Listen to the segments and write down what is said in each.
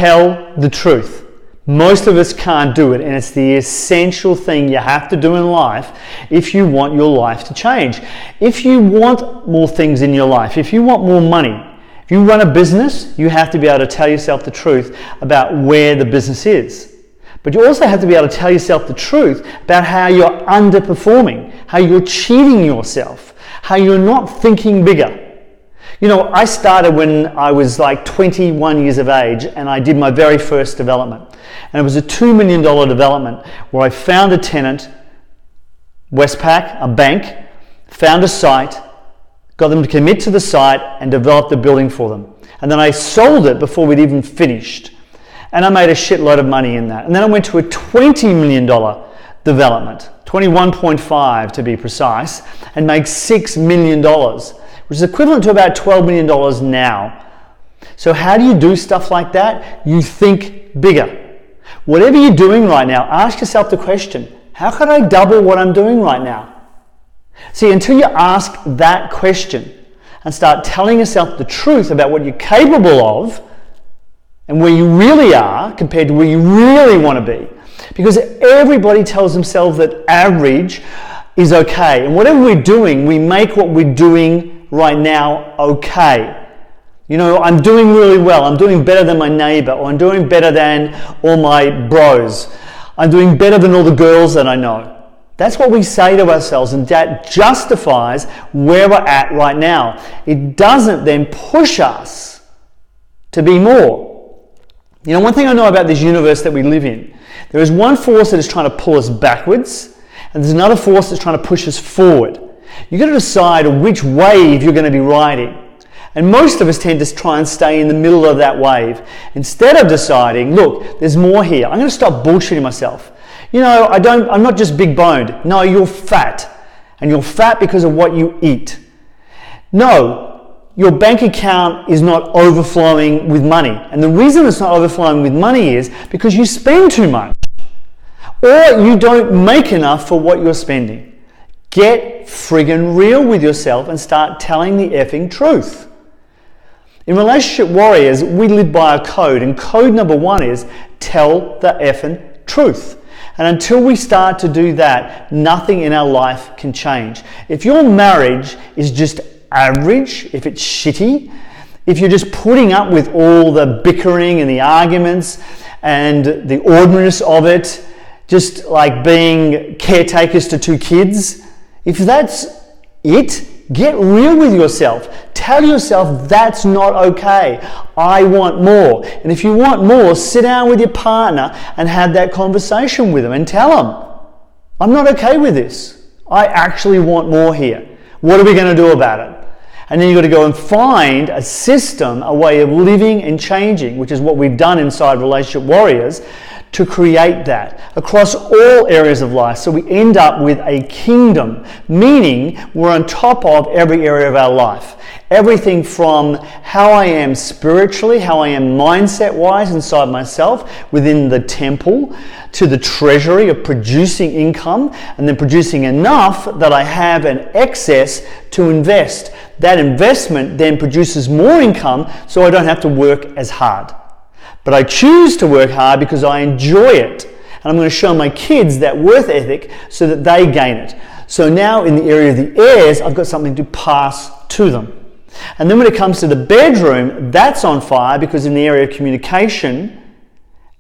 tell the truth. Most of us can't do it, and it's the essential thing you have to do in life if you want your life to change. If you want more things in your life, if you want more money, if you run a business, you have to be able to tell yourself the truth about where the business is. But you also have to be able to tell yourself the truth about how you're underperforming, how you're cheating yourself, how you're not thinking bigger. You know, I started when I was like 21 years of age, and I did my very first development. And it was a $2 million development where I found a tenant, Westpac, a bank, found a site, got them to commit to the site and developed the building for them. And then I sold it before we'd even finished. And I made a shitload of money in that. And then I went to a $20 million development, 21.5 to be precise, and made $6 million, which is equivalent to about $12 million now. So how do you do stuff like that? You think bigger. Whatever you're doing right now, ask yourself the question, how could I double what I'm doing right now? See, until you ask that question and start telling yourself the truth about what you're capable of and where you really are compared to where you really want to be, because everybody tells themselves that average is okay. And whatever we're doing, we make what we're doing right now okay. You know, I'm doing really well. I'm doing better than my neighbor, or I'm doing better than all my bros. I'm doing better than all the girls that I know. That's what we say to ourselves, and that justifies where we're at right now. It doesn't then push us to be more. You know, one thing I know about this universe that we live in, there is one force that is trying to pull us backwards, and there's another force that's trying to push us forward. You've got to decide which wave you're going to be riding. And most of us tend to try and stay in the middle of that wave. Instead of deciding, look, there's more here. I'm going to stop bullshitting myself. You know, I'm not just big boned. No, you're fat. And you're fat because of what you eat. No, your bank account is not overflowing with money. And the reason it's not overflowing with money is because you spend too much. Or you don't make enough for what you're spending. Get friggin' real with yourself and start telling the effing truth. In Relationship Warriors, we live by a code, and code number 1 is tell the effing truth. And until we start to do that, nothing in our life can change. If your marriage is just average, if it's shitty, if you're just putting up with all the bickering and the arguments and the ordinariness of it, just like being caretakers to 2 kids, if that's it, get real with yourself. Tell yourself that's not okay. I want more. And if you want more, sit down with your partner and have that conversation with them and tell them, I'm not okay with this. I actually want more here. What are we going to do about it? And then you've got to go and find a system, a way of living and changing, which is what we've done inside Relationship Warriors, to create that across all areas of life. So we end up with a kingdom, meaning we're on top of every area of our life. Everything from how I am spiritually, how I am mindset-wise inside myself within the temple, to the treasury of producing income and then producing enough that I have an excess to invest. That investment then produces more income so I don't have to work as hard. But I choose to work hard because I enjoy it. And I'm going to show my kids that worth ethic so that they gain it. So now in the area of the heirs, I've got something to pass to them. And then when it comes to the bedroom, that's on fire because in the area of communication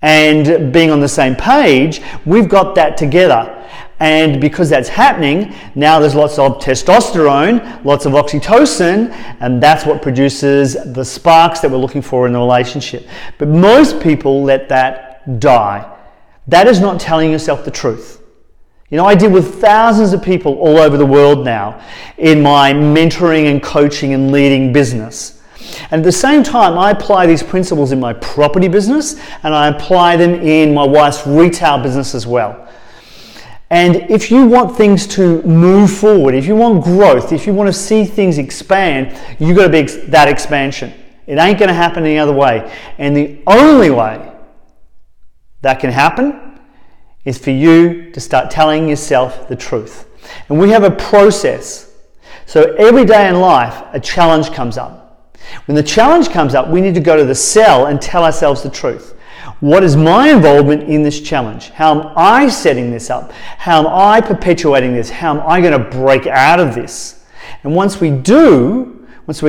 and being on the same page, we've got that together. And because that's happening, now there's lots of testosterone, lots of oxytocin, and that's what produces the sparks that we're looking for in the relationship. But most people let that die. That is not telling yourself the truth. You know, I deal with thousands of people all over the world now in my mentoring and coaching and leading business. And at the same time, I apply these principles in my property business, and I apply them in my wife's retail business as well. And if you want things to move forward, if you want growth, if you want to see things expand, you've got to be that expansion. It ain't going to happen any other way. And the only way that can happen is for you to start telling yourself the truth. And we have a process. So every day in life, a challenge comes up. When the challenge comes up, we need to go to the cell and tell ourselves the truth. What is my involvement in this challenge? How am I setting this up? How am I perpetuating this? How am I going to break out of this? And once we're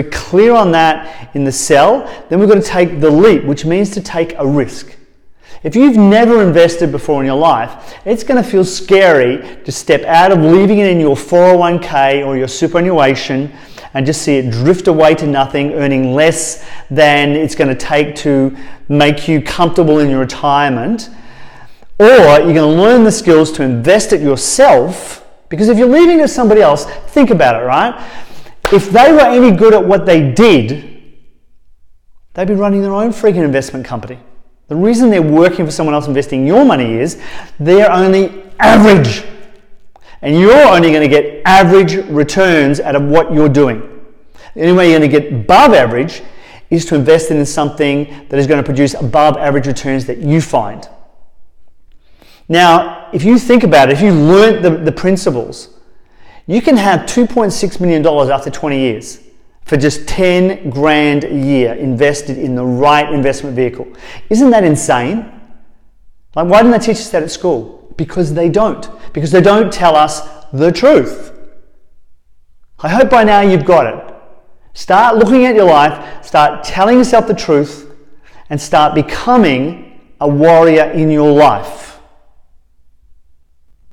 clear on that in the cell, then we're going to take the leap, which means to take a risk. If you've never invested before in your life, it's going to feel scary to step out of leaving it in your 401k or your superannuation and just see it drift away to nothing, earning less than it's going to take to make you comfortable in your retirement. Or you're going to learn the skills to invest it yourself, because if you're leaving it to somebody else, think about it, right? If they were any good at what they did, they'd be running their own freaking investment company. The reason they're working for someone else investing your money is they're only average. And you're only going to get average returns out of what you're doing. The only way you're going to get above average is to invest in something that is going to produce above average returns that you find. Now, if you think about it, if you learnt the principles, you can have $2.6 million after 20 years for just 10 grand a year invested in the right investment vehicle. Isn't that insane? Like, why didn't they teach us that at school? Because they don't. Because they don't tell us the truth. I hope by now you've got it. Start looking at your life, start telling yourself the truth, and start becoming a warrior in your life.